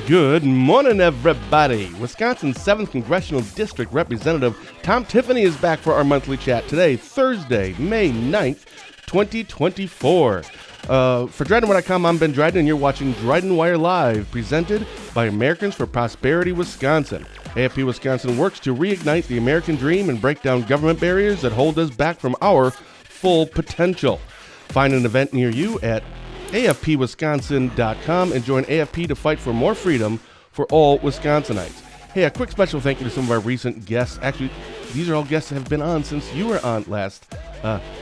Good morning, everybody. Wisconsin's 7th Congressional District Representative Tom Tiffany is back for our monthly chat today, Thursday, May 9th, 2024. For Dryden.com, I'm Ben Dryden, and you're watching Dryden Wire Live, presented by Americans for Prosperity Wisconsin. AFP Wisconsin works to reignite the American dream and break down government barriers that hold us back from our full potential. Find an event near you at AFPWisconsin.com and join AFP to fight for more freedom for all Wisconsinites. Hey, a quick special thank you to some of our recent guests. Actually, these are all guests that have been on since you were on last,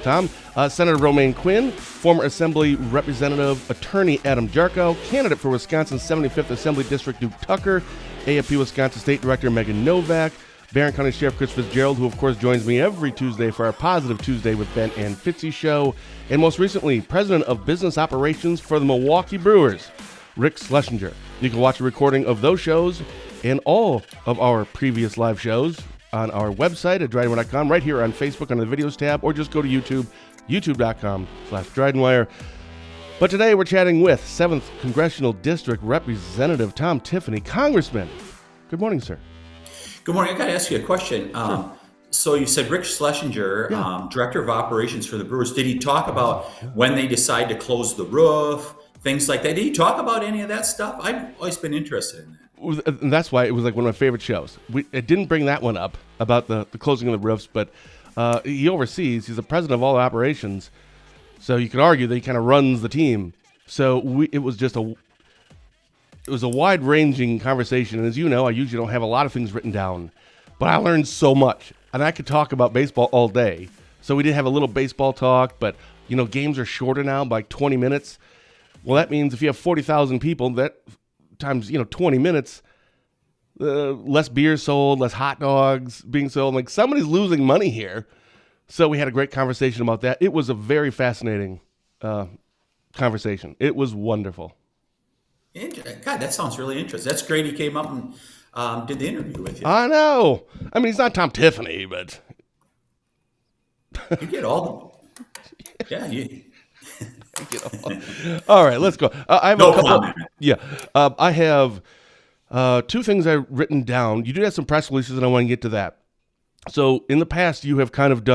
Tom. Senator Romaine Quinn, former Assembly Representative Attorney Adam Jarko, candidate for Wisconsin's 75th Assembly District Duke Tucker, AFP Wisconsin State Director Megan Novak, Barron County Sheriff Chris Fitzgerald, who of course joins me every Tuesday for our Positive Tuesday with Ben and Fitzy show, and most recently, President of Business Operations for the Milwaukee Brewers, Rick Schlesinger. You can watch a recording of those shows and all of our previous live shows on our website at Dryden.com, right here on Facebook on the videos tab, or just go to YouTube, youtube.com/DrydenWire. But today we're chatting with 7th Congressional District Representative Tom Tiffany. Congressman, good morning, sir. Good morning. I got to ask you a question. Sure. So you said Rick Schlesinger, Director of Operations for the Brewers. Did he talk about when they decide to close the roof, things like that? Did he talk about any of that stuff? I've always been interested in that. And that's why it was like one of my favorite shows. It didn't bring that one up about the closing of the roofs, but he oversees. He's the president of all operations, so you could argue that he kind of runs the team. So it was just a wide-ranging conversation, and as you know, I usually don't have a lot of things written down, but I learned so much, and I could talk about baseball all day. So we did have a little baseball talk, but games are shorter now by 20 minutes. Well, that means if you have 40,000 people, that times 20 minutes, less beer sold, less hot dogs being sold. Like, somebody's losing money here. So we had a great conversation about that. It was a very fascinating conversation. It was wonderful. God, that sounds really interesting. That's great. He came up and did the interview with you. I know. I mean, he's not Tom Tiffany, but you get all the All right, let's go. I have no a couple. comment. I have two things I've written down. You did have some press releases, and I want to get to that. So in the past, you have kind of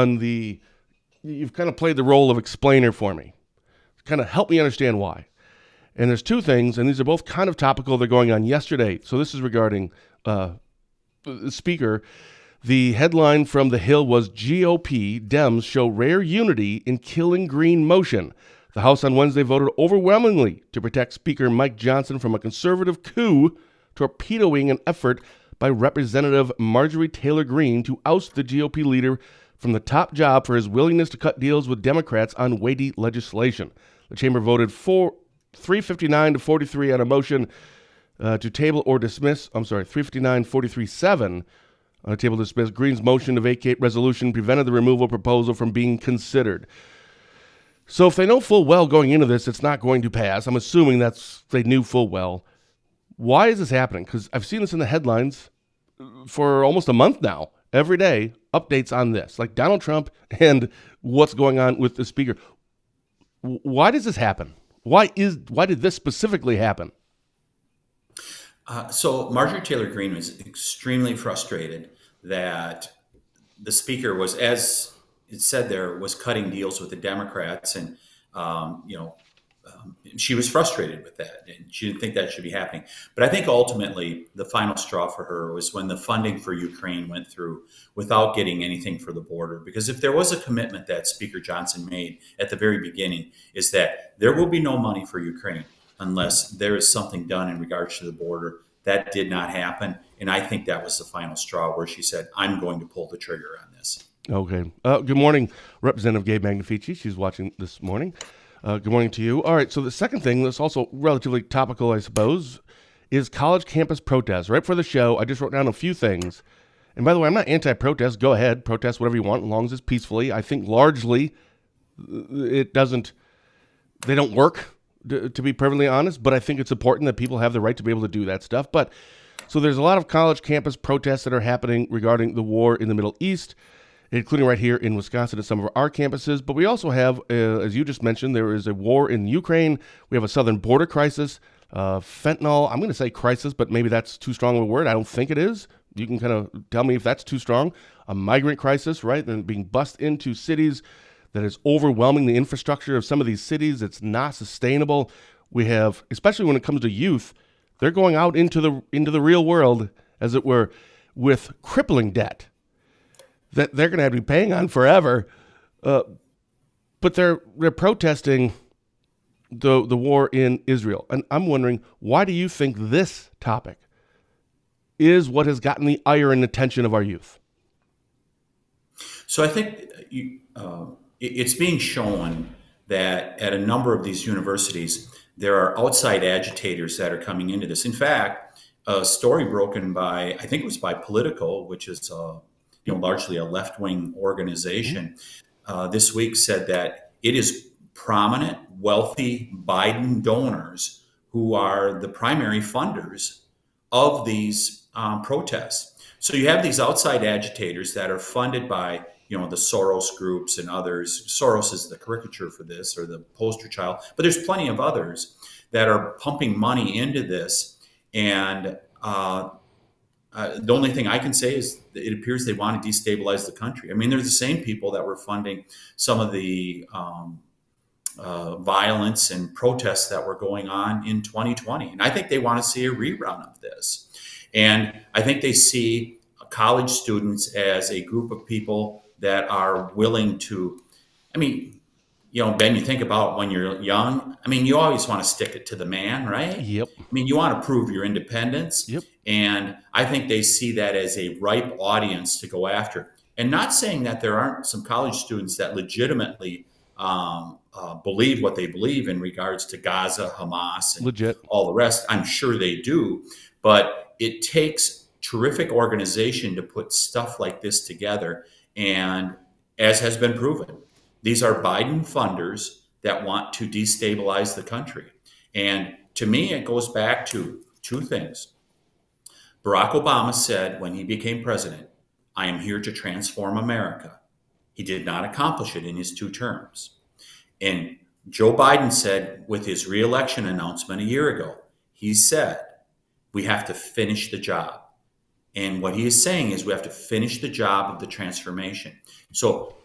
you've kind of played the role of explainer for me, kind of help me understand why. And there's two things, and these are both kind of topical. They're going on yesterday. So this is regarding the Speaker. The headline from The Hill was GOP Dems show rare unity in killing green motion. The House on Wednesday voted overwhelmingly to protect Speaker Mike Johnson from a conservative coup, torpedoing an effort by Representative Marjorie Taylor Greene to oust the GOP leader from the top job for his willingness to cut deals with Democrats on weighty legislation. The chamber voted 359 to 43 on a motion to table or dismiss. 359-43-7 on a table to dismiss. Greene's motion to vacate resolution prevented the removal proposal from being considered. So if they know full well going into this, it's not going to pass. I'm assuming they knew full well. Why is this happening? Because I've seen this in the headlines for almost a month now. Every day, updates on this, like Donald Trump and what's going on with the Speaker. Why does this happen? Why did this specifically happen? So Marjorie Taylor Greene was extremely frustrated that the Speaker was, as it said there, was cutting deals with the Democrats, and she was frustrated with that, and she didn't think that should be happening. But I think ultimately the final straw for her was when the funding for Ukraine went through without getting anything for the border. Because if there was a commitment that Speaker Johnson made at the very beginning, is that there will be no money for Ukraine unless there is something done in regards to the border. That did not happen, and I think that was the final straw where she said, I'm going to pull the trigger on this. Okay. Good morning, Representative Gabe Magnifici. She's watching this morning. Good morning to you. All right, so the second thing that's also relatively topical, I suppose, is college campus protests. Right for the show, I just wrote down a few things. And by the way, I'm not anti-protest. Go ahead, protest whatever you want, as long as it's peacefully. I think largely they don't work, to be perfectly honest, but I think it's important that people have the right to be able to do that stuff. But so there's a lot of college campus protests that are happening regarding the war in the Middle East, including right here in Wisconsin at some of our campuses. But we also have, as you just mentioned, there is a war in Ukraine. We have a southern border crisis. fentanyl, I'm going to say crisis, but maybe that's too strong of a word. I don't think it is. You can kind of tell me if that's too strong. A migrant crisis, right? And being bussed into cities that is overwhelming the infrastructure of some of these cities. It's not sustainable. We have, especially when it comes to youth, they're going out into the real world, as it were, with crippling debt that they're going to have to be paying on forever. But they're protesting the war in Israel. And I'm wondering, why do you think this topic is what has gotten the ire and attention of our youth? So I think it's being shown that at a number of these universities, there are outside agitators that are coming into this. In fact, a story broken by, I think it was by Politico, which is largely a left-wing organization, this week said that it is prominent, wealthy Biden donors who are the primary funders of these protests. So you have these outside agitators that are funded by the Soros groups and others. Soros is the caricature for this, or the poster child, but there's plenty of others that are pumping money into this. And the only thing I can say is that it appears they want to destabilize the country. I mean, they're the same people that were funding some of the violence and protests that were going on in 2020. And I think they want to see a rerun of this. And I think they see college students as a group of people that are willing to, Ben, you think about when you're young, you always want to stick it to the man, right? Yep. You want to prove your independence. Yep. And I think they see that as a ripe audience to go after. And not saying that there aren't some college students that legitimately believe what they believe in regards to Gaza, Hamas, and all the rest. I'm sure they do. But it takes terrific organization to put stuff like this together. And as has been proven, these are Biden funders that want to destabilize the country. And to me, it goes back to two things. Barack Obama said when he became president, "I am here to transform America." He did not accomplish it in his 2 terms. And Joe Biden said with his reelection announcement a year ago, he said, we have to finish the job. And what he is saying is we have to finish the job of the transformation. So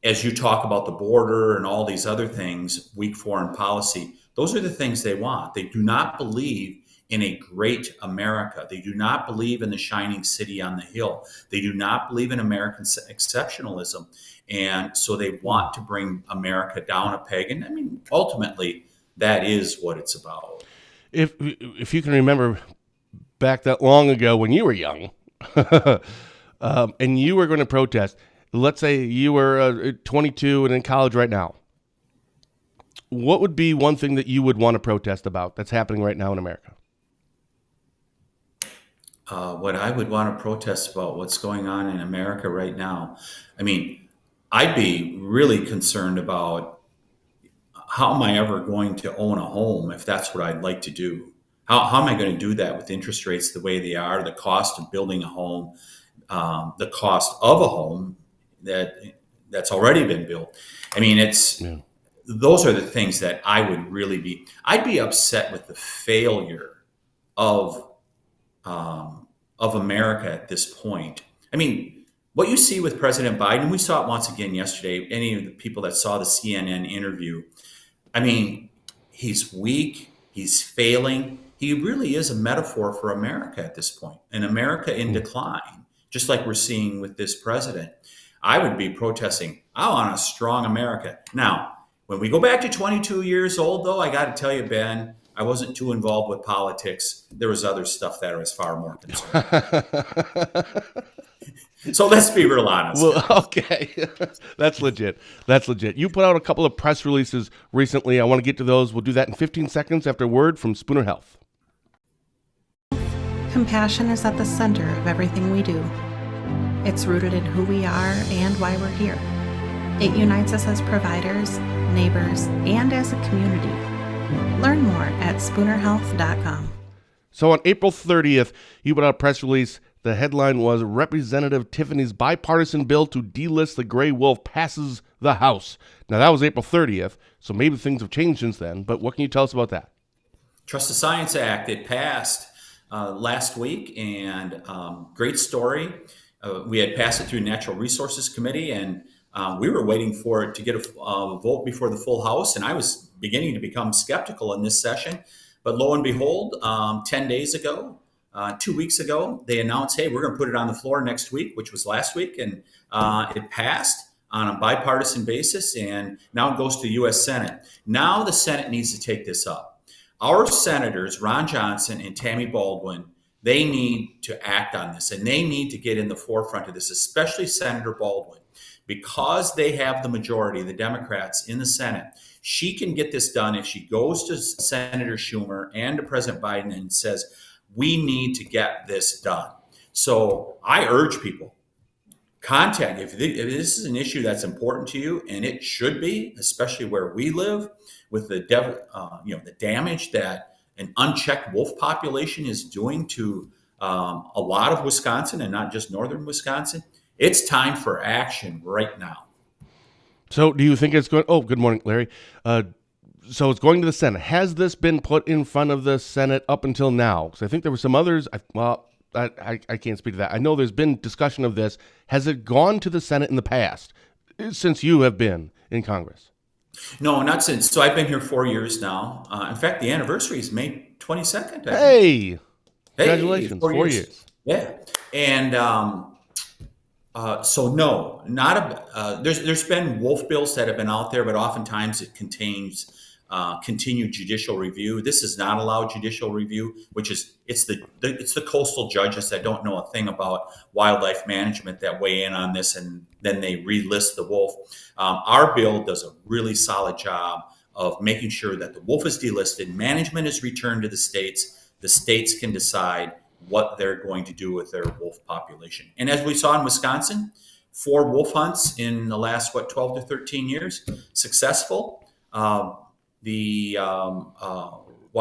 as you talk about the border and all these other things, weak foreign policy, those are the things they want. They do not believe in a great America. They do not believe in the shining city on the hill. They do not believe in American exceptionalism. And so they want to bring America down a peg. And ultimately, that is what it's about. If you can remember back that long ago when you were young and you were going to protest, let's say you were 22 and in college right now, what would be one thing that you would want to protest about that's happening right now in America? What I would want to protest about what's going on in America right now, I'd be really concerned about how am I ever going to own a home if that's what I'd like to do? How am I going to do that with interest rates the way they are, the cost of building a home, the cost of a home that's already been built? Those are the things that I would really I'd be upset with the failure of America at this point. What you see with President Biden, we saw it once again yesterday. Any of the people that saw the CNN interview, he's weak, he's failing. He really is a metaphor for America at this point, an America in decline, just like we're seeing with this president. I would be protesting, I want a strong America. Now, when we go back to 22 years old, though, I got to tell you, Ben, I wasn't too involved with politics. There was other stuff that I was far more concerned. So let's be real honest. Well, okay. That's legit. You put out a couple of press releases recently. I want to get to those. We'll do that in 15 seconds after a word from Spooner Health. Compassion is at the center of everything we do. It's rooted in who we are and why we're here. It unites us as providers, neighbors, and as a community. Learn more at SpoonerHealth.com. So on April 30th, you put out a press release. The headline was Representative Tiffany's bipartisan bill to delist the gray wolf passes the House. Now, that was April 30th, so maybe things have changed since then, but what can you tell us about that? Trust the Science Act. It passed last week, and great story. We had passed it through Natural Resources Committee, and we were waiting for it to get a vote before the full House. And I was beginning to become skeptical in this session. But lo and behold, 10 days ago, 2 weeks ago, they announced, hey, we're going to put it on the floor next week, which was last week. And it passed on a bipartisan basis, and now it goes to the U.S. Senate. Now the Senate needs to take this up. Our senators, Ron Johnson and Tammy Baldwin, they need to act on this, and they need to get in the forefront of this, especially Senator Baldwin, because they have the majority, the Democrats in the Senate. She can get this done if she goes to Senator Schumer and to President Biden and says, we need to get this done. So I urge people, contact, if this is an issue that's important to you, and it should be, especially where we live, with the damage that an unchecked wolf population is doing to a lot of Wisconsin, and not just northern Wisconsin. It's time for action right now. So do you think it's going? Oh, good morning, Larry. So it's going to the Senate. Has this been put in front of the Senate up until now? Because I think there were some others. I can't speak to that. I know there's been discussion of this. Has it gone to the Senate in the past since you have been in Congress? No, not since. So I've been here 4 years now. In fact, the anniversary is May 22nd. Hey, congratulations, 4 years. Yeah. And so no, not a. There's been wolf bills that have been out there, but oftentimes it contains continued judicial review. This does not allow judicial review, which is it's the coastal judges that don't know a thing about wildlife management that weigh in on this, and then they relist the wolf. Our bill does a really solid job of making sure that the wolf is delisted, management is returned to the states. The states can decide what they're going to do with their wolf population. And as we saw in Wisconsin, 4 wolf hunts in the last 12 to 13 years, successful. While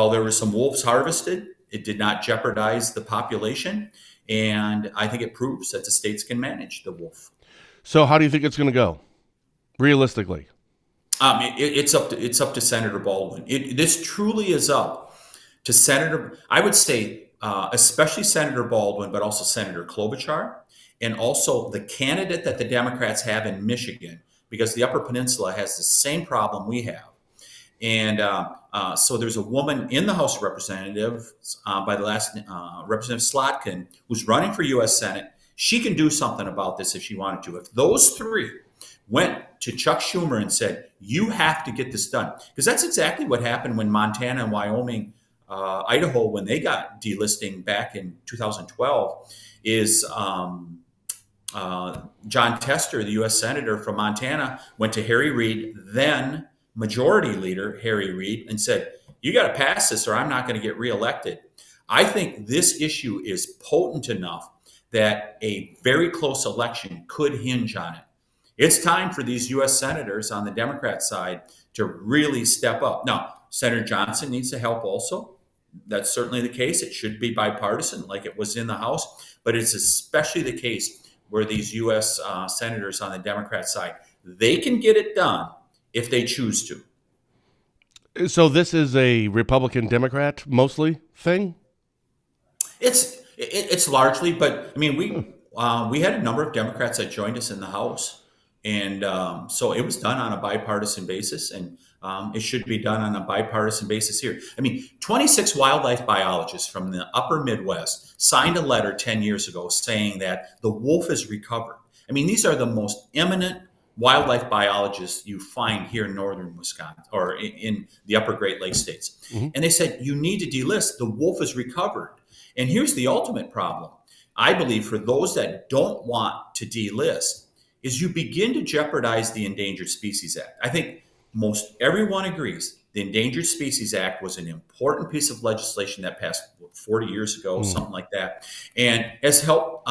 there were some wolves harvested, it did not jeopardize the population, and I think it proves that the states can manage the wolf. So how do you think it's going to go, realistically? It's up to Senator Baldwin. This truly is up to Senator. I would say, especially Senator Baldwin, but also Senator Klobuchar, and also the candidate that the Democrats have in Michigan, because the Upper Peninsula has the same problem we have. And so there's a woman in the House of Representatives by the last Representative Slotkin, who's running for U.S. Senate. She can do something about this if she wanted to. If those 3 went to Chuck Schumer and said, you have to get this done, because that's exactly what happened when Montana and Wyoming, Idaho, when they got delisting back in 2012, is John Tester, the U.S. Senator from Montana, went to Harry Reid, then Majority Leader Harry Reid, and said, you got to pass this or I'm not going to get reelected. I think this issue is potent enough that a very close election could hinge on it. It's time for these U.S. senators on the Democrat side to really step up. Now, Senator Johnson needs to help also. That's certainly the case. It should be bipartisan like it was in the House, but it's especially the case where these U.S. Senators on the Democrat side, they can get it done if they choose to. So this is a Republican-Democrat mostly thing? It's largely, but I mean, we had a number of Democrats that joined us in the House. And so it was done on a bipartisan basis, and it should be done on a bipartisan basis here. I mean, 26 wildlife biologists from the upper Midwest signed a letter 10 years ago saying that the wolf is recovered. I mean, these are the most eminent wildlife biologists you find here in northern Wisconsin or in the upper Great Lakes states. Mm-hmm. And they said, you need to delist. The wolf is recovered. And here's the ultimate problem, I believe, for those that don't want to delist, is you begin to jeopardize the Endangered Species Act. I think most everyone agrees the Endangered Species Act was an important piece of legislation that passed 40 years ago, something like that, and has helped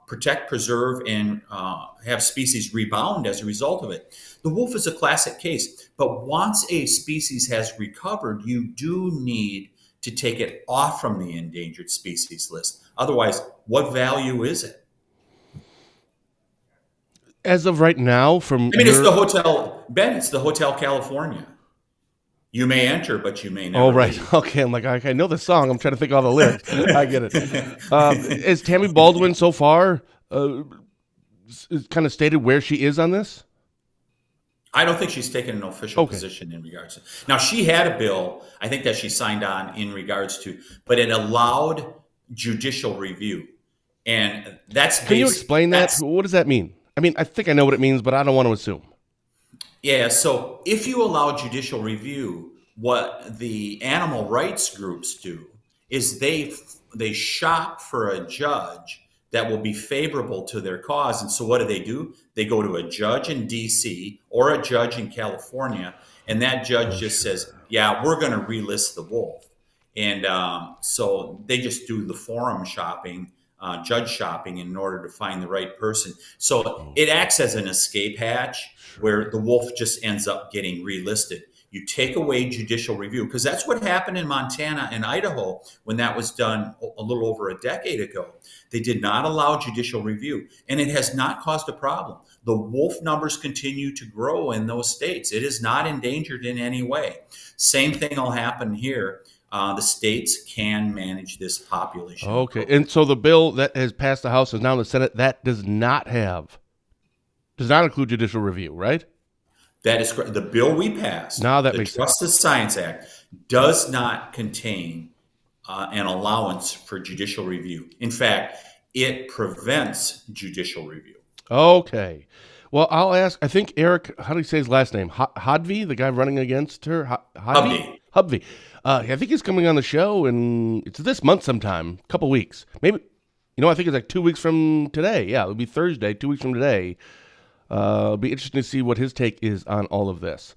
protect, preserve, and have species rebound as a result of it. The wolf is a classic case, but once a species has recovered, you do need to take it off from the endangered species list. Otherwise, what value is it? As of right now, it's the Hotel, Ben, it's the Hotel California. You may enter, but you may Oh, never right. leave. Okay. I'm like, I know the song. I'm trying to think of all the lyrics. I get it. Is Tammy Baldwin so far kind of stated where she is on this? I don't think she's taken an official Okay. position in regards to. Now, she had a bill, I think that she signed on in regards to, but it allowed judicial review, and Can you explain that? that's What does that mean? I mean, I think I know what it means, but I don't want to assume. yeah. So if you allow judicial review, what the animal rights groups do is they shop for a judge that will be favorable to their cause. And so what do? They go to a judge in DC or a judge in California, and that judge Oh, just sure. says, "Yeah, we're going to relist the wolf." And so they just do the forum shopping, judge shopping, in order to find the right person. So Oh, it acts as an escape hatch sure. where the wolf just ends up getting relisted. You take away judicial review, because that's what happened in Montana and Idaho when that was done a little over a decade ago. They did not allow judicial review, and it has not caused a problem. The wolf numbers continue to grow in those states. It is not endangered in any way. Same thing will happen here. The states can manage this population Okay. appropriately. And so the bill that has passed the House is now in the Senate. That does not include judicial review, right? That is correct. The bill we passed, Now that the makes sense. Trusted Science Act, does not contain an allowance for judicial review. In fact, it prevents judicial review. Okay. Well, I'll ask. I think Eric, how do you say his last name? Hodvey, the guy running against her? Hodvey? Update. Hubvey. I think he's coming on the show, and it's this month sometime, a couple weeks. Maybe, I think it's like 2 weeks from today. Yeah, it'll be Thursday, 2 weeks from today. It'll be interesting to see what his take is on all of this.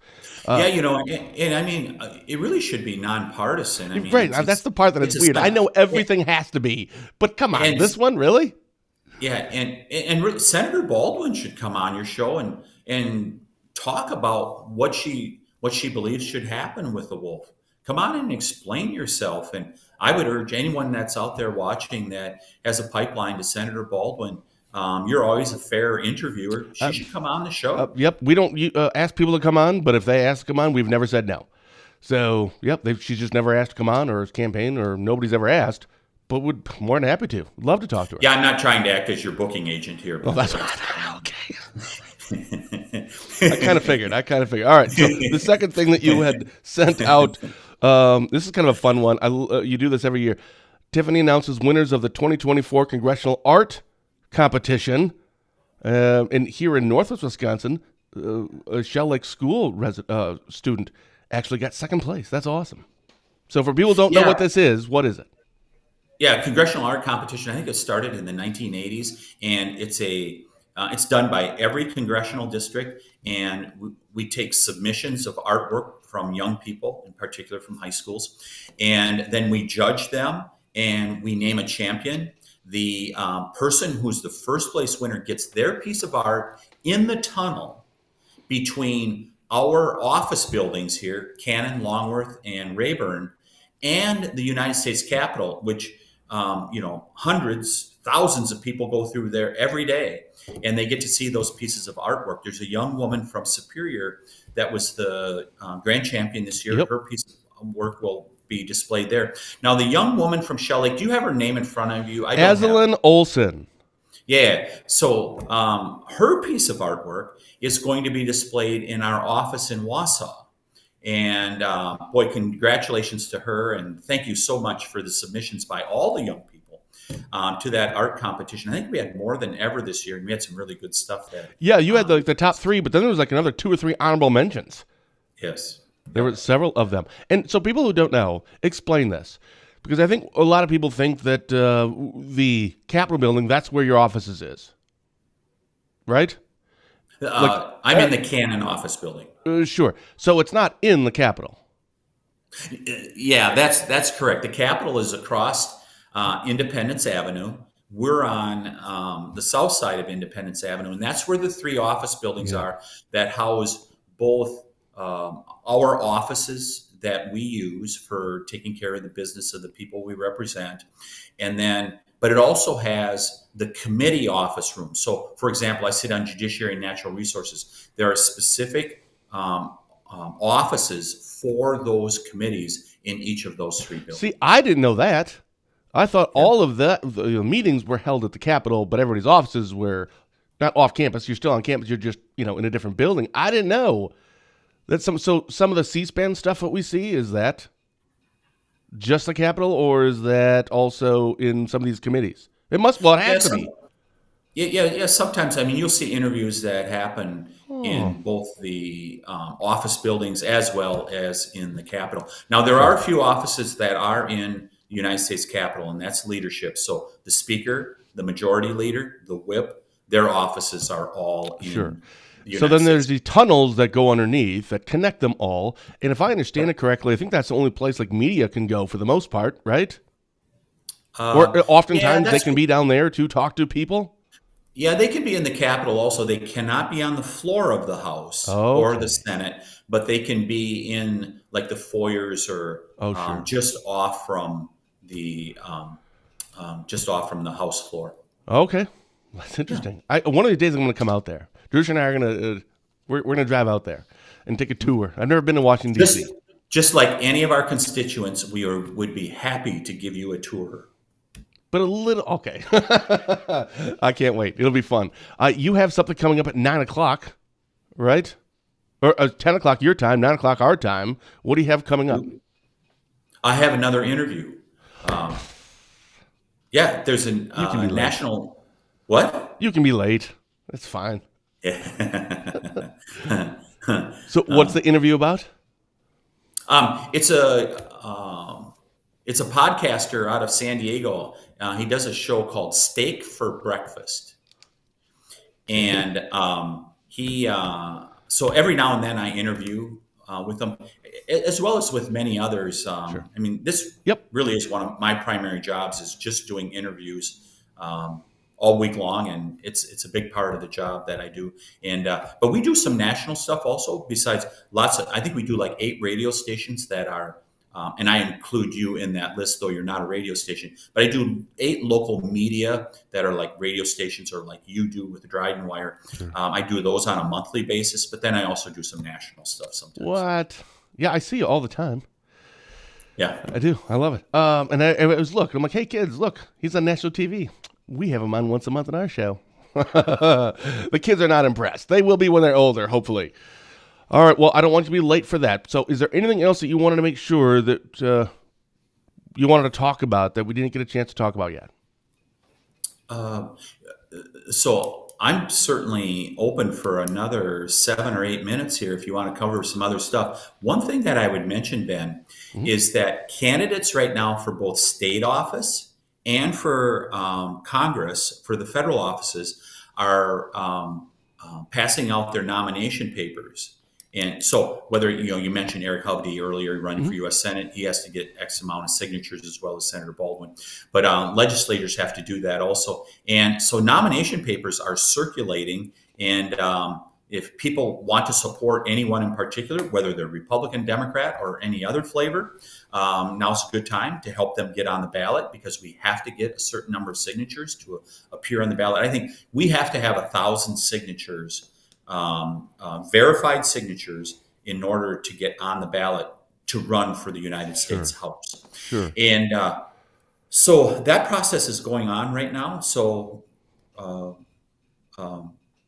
Yeah, and I mean, it really should be nonpartisan. I mean, Right. That's the part that it's it's a weird. I know yeah, everything has to be, but come on, and this one, really? yeah, and Senator Baldwin should come on your show and talk about what she believes should happen with the wolf. Come on and explain yourself. And I would urge anyone that's out there watching that has a pipeline to Senator Baldwin. You're always a fair interviewer. She should come on the show. Yep. We don't ask people to come on, but if they ask to come on, we've never said no. So, yep, she's just never asked to come on or his campaign, or nobody's ever asked, but would more than happy to. Love to talk to her. Yeah, I'm not trying to act as your booking agent here. Well, that's okay. I kind of figured. All right. So the second thing that you had sent out, this is kind of a fun one. You do this every year. Tiffany announces winners of the 2024 Congressional Art Competition. And here in Northwest Wisconsin, a Shell Lake School student actually got second place. That's awesome. So for people who don't know Yeah. what this is, what is it? Yeah, Congressional Art Competition. I think it started in the 1980s, and it's done by every congressional district, and we take submissions of artwork from young people, in particular from high schools, and then we judge them and we name a champion. The person who's the first place winner gets their piece of art in the tunnel between our office buildings here, Cannon, Longworth, and Rayburn, and the United States Capitol, which hundreds, thousands of people go through there every day, and they get to see those pieces of artwork. There's a young woman from Superior that was the grand champion this year. Yep. Her piece of work will be displayed there. Now, the young woman from Shell Lake, do you have her name in front of you? I don't have it. Aslan Olson. Yeah. So her piece of artwork is going to be displayed in our office in Wausau. And boy, congratulations to her. And thank you so much for the submissions by all the young people to that art competition. I think we had more than ever this year, and we had some really good stuff there. Yeah, you had the top three, but then there was like another 2 or 3 honorable mentions. Yes. There were several of them. And so people who don't know, explain this. Because I think a lot of people think that the Capitol building, that's where your offices is. Right? I'm in the Cannon office building. Sure. So it's not in the Capitol. Yeah, that's correct. The Capitol is across Independence Avenue. We're on the south side of Independence Avenue, and that's where the 3 office buildings are that house both our offices that we use for taking care of the business of the people we represent, but it also has the committee office room. So, for example, I sit on Judiciary and Natural Resources. There are specific offices for those committees in each of those three buildings. See, I didn't know that. I thought Yeah. all of the meetings were held at the Capitol, but everybody's offices were not off campus. You're still on campus. You're just, in a different building. I didn't know that some of the C-SPAN stuff that we see, is that just the Capitol, or is that also in some of these committees? It has to be. Yeah. Sometimes, you'll see interviews that happen in both the office buildings as well as in the Capitol. Now, there are a few offices that are in the United States Capitol, and that's leadership. So the Speaker, the Majority Leader, the Whip, their offices are all in. Sure. The So United then there's States. these tunnels that go underneath that connect them all. And if I understand it correctly, I think that's the only place like media can go for the most part, right? Or oftentimes they can be down there to talk to people. Yeah, they can be in the Capitol also. They cannot be on the floor of the House Oh, or okay. the Senate, but they can be in like the foyers or Sure. just off from the House floor. Okay. That's interesting. One of these days I'm going to come out there. Drew and I are going to, we're going to drive out there and take a tour. I've never been to Washington, D.C. Just like any of our constituents, would be happy to give you a tour. But a little, okay. I can't wait. It'll be fun. You have something coming up at 9 o'clock, right? Or 10 o'clock your time, 9 o'clock our time. What do you have coming up? I have another interview. There's a national... What? You can be late. That's fine. Yeah. So what's the interview about? It's a podcaster out of San Diego. He does a show called Steak for Breakfast, and so every now and then I interview with him, as well as with many others. Sure. This Yep. really is one of my primary jobs, is just doing interviews all week long, and it's a big part of the job that I do. And but we do some national stuff also. Besides I think we do like 8 radio stations that are. And I include you in that list, though you're not a radio station. But I do 8 local media that are like radio stations, or like you do with the Dryden Wire. Sure. I do those on a monthly basis, but then I also do some national stuff sometimes. What? Yeah, I see you all the time. Yeah. I do. I love it. And I was I'm like, hey kids, look, he's on national TV. We have him on once a month on our show. The kids are not impressed. They will be when they're older, hopefully. All right. Well, I don't want you to be late for that. So is there anything else that you wanted to make sure that you wanted to talk about that we didn't get a chance to talk about yet? So I'm certainly open for another 7 or 8 minutes here if you want to cover some other stuff. One thing that I would mention, Ben, is that candidates right now for both state office and for Congress, for the federal offices, are passing out their nomination papers. And so whether, you mentioned Eric Hovde earlier, running for U.S. Senate, he has to get X amount of signatures, as well as Senator Baldwin. But legislators have to do that also. And so nomination papers are circulating. And if people want to support anyone in particular, whether they're Republican, Democrat, or any other flavor, now's a good time to help them get on the ballot, because we have to get a certain number of signatures to appear on the ballot. I think we have to have 1,000 signatures, verified signatures, in order to get on the ballot to run for the United States House. Sure. And so that process is going on right now. So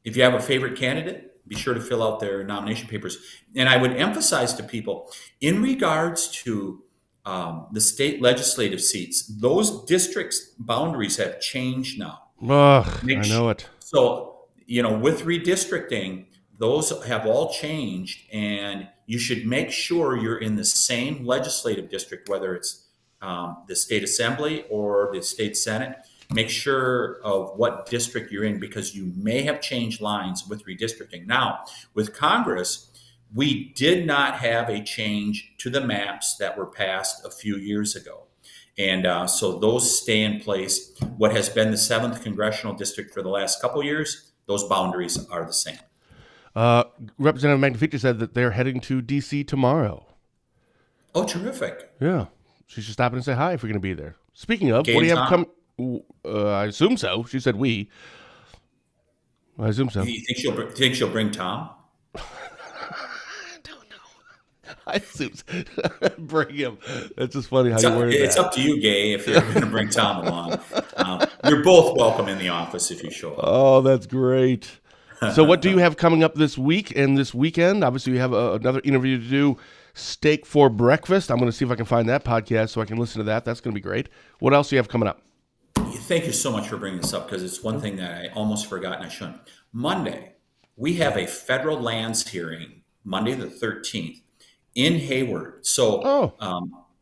if you have a favorite candidate, be sure to fill out their nomination papers. And I would emphasize to people, in regards to the state legislative seats, those districts' boundaries have changed now. Ugh, I know it. So, with redistricting, those have all changed, and you should make sure you're in the same legislative district, whether it's the state assembly or the state senate. Make sure of what district you're in, because you may have changed lines with redistricting. Now, with Congress, we did not have a change to the maps that were passed a few years ago. And so those stay in place. What has been the 7th Congressional District for the last couple of years, those boundaries are the same. Representative Magnifica said that they're heading to D.C. tomorrow. Oh, terrific. Yeah. She should stop in and say hi if we're going to be there. Speaking of, Gay what do you Tom? have come? I assume so. She said we. I assume so. You think she'll bring Tom? I don't know. Bring him. That's just funny how It's you up, worded it's that. up to you, Gay, if you're going to bring Tom along. You're both welcome in the office if you show up. Oh, that's great. So what do you have coming up this week and this weekend? Obviously, you have another interview to do, Steak for Breakfast. I'm going to see if I can find that podcast so I can listen to that. That's going to be great. What else do you have coming up? Thank you so much for bringing this up because it's one thing that I almost forgot and I shouldn't. Monday, we have a federal lands hearing, Monday the 13th, in Hayward. So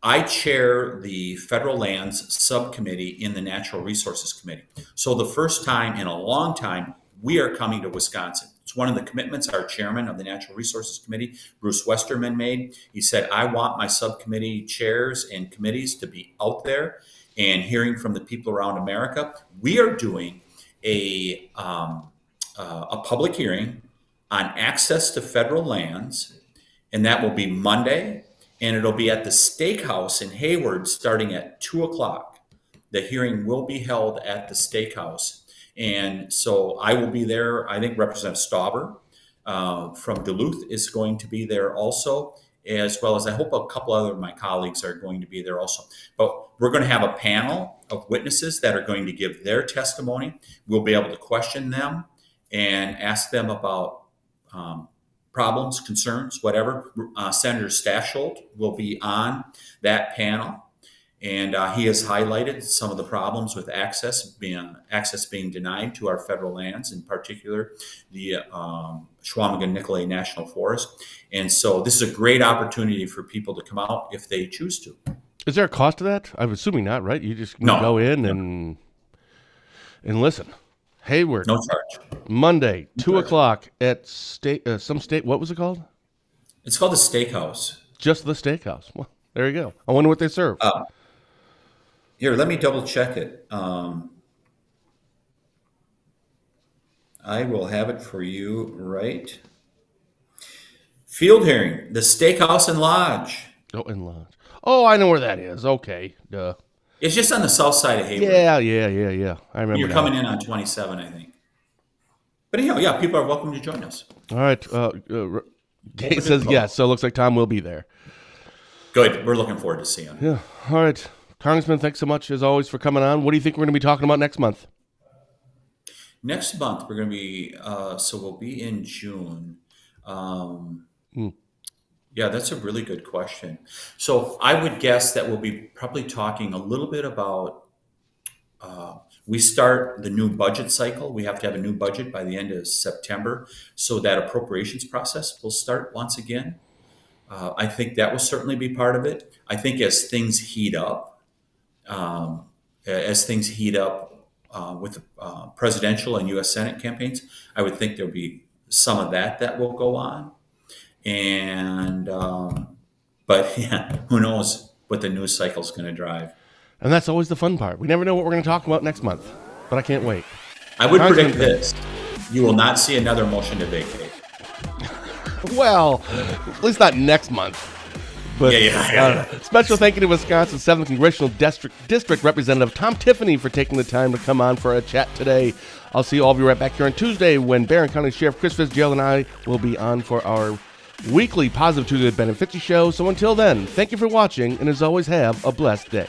I chair the Federal Lands Subcommittee in the Natural Resources Committee. So the first time in a long time, we are coming to Wisconsin. It's one of the commitments our chairman of the Natural Resources Committee, Bruce Westerman, made. He said, I want my subcommittee chairs and committees to be out there and hearing from the people around America. We are doing a public hearing on access to federal lands, and that will be Monday, and it'll be at the Steakhouse in Hayward starting at 2:00. The hearing will be held at the Steakhouse, and so I will be there. I think Representative Stauber from Duluth is going to be there also, as well as I hope a couple other of my colleagues are going to be there also. But we're going to have a panel of witnesses that are going to give their testimony. We'll be able to question them and ask them about problems, concerns, whatever. Senator Stafsholt will be on that panel, and he has highlighted some of the problems with access being denied to our federal lands, in particular the Chequamegon-Nicolet National Forest. And so this is a great opportunity for people to come out if they choose to. Is there a cost to that? I'm assuming not, right? You just go in and listen. Hayward. No charge. Monday, 2:00 at some state. What was it called? It's called the Steakhouse. Just the Steakhouse. Well, there you go. I wonder what they serve. Here, let me double check it. I will have it for you right. Field hearing, the Steakhouse and Lodge. Oh, and Lodge. Oh, I know where that is. Okay. Duh. It's just on the south side of Hayward. Yeah. I remember. You're coming in on 27, I think. But anyhow, yeah, people are welcome to join us. All right. Gay says yes, so it looks like Tom will be there. Good. We're looking forward to seeing him. Yeah. All right. Congressman, thanks so much, as always, for coming on. What do you think we're going to be talking about next month? Next month, we're going to be, so we'll be in June. Yeah, that's a really good question. So I would guess that we'll be probably talking a little bit about, we start the new budget cycle. We have to have a new budget by the end of September. So that appropriations process will start once again. I think that will certainly be part of it. I think as things heat up, with presidential and U.S. Senate campaigns, I would think there'll be some of that will go on. And, but yeah, who knows what the news cycle is going to drive. And that's always the fun part. We never know what we're going to talk about next month, but I can't wait. I would predict this. You will not see another motion to vacate. Well, at least not next month. But special thank you to Wisconsin's 7th Congressional District Representative Tom Tiffany for taking the time to come on for a chat today. I'll see all of you right back here on Tuesday when Barron County Sheriff Chris Fitzgerald and I will be on for our weekly Positive Tuesday with Ben and Fitzy show. So until then, thank you for watching, and as always, have a blessed day.